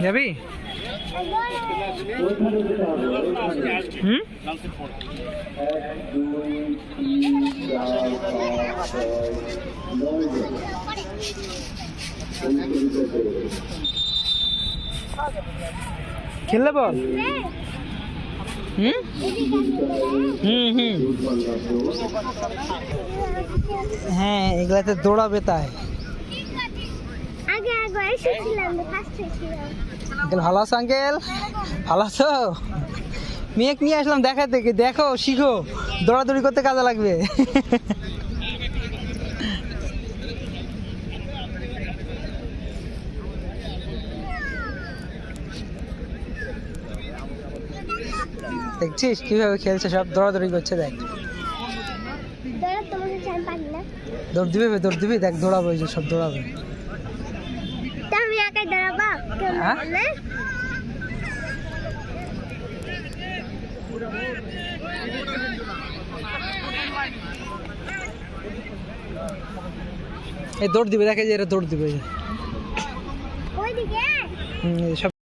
যাবি? খেললে বল। হ্যাঁ, এগুলাতে দৌড়াবে তাই। ভালো আছো আঙ্কেল? ভালো আছো? মেয়েকে নিয়ে আসলাম দেখাতে, দেখো শিখো, দৌড়াদৌড়ি করতে কাজে লাগবে। দেখছিস কিভাবে খেলছে, সব দৌড়াদৌড়ি করছে, দেখ। দৌড় দিবি, দেখ দৌড়াবো, এই যে সব দৌড়াবে। এই দৌড় দিবে, দেখে যে এরা দৌড় দিবে। সব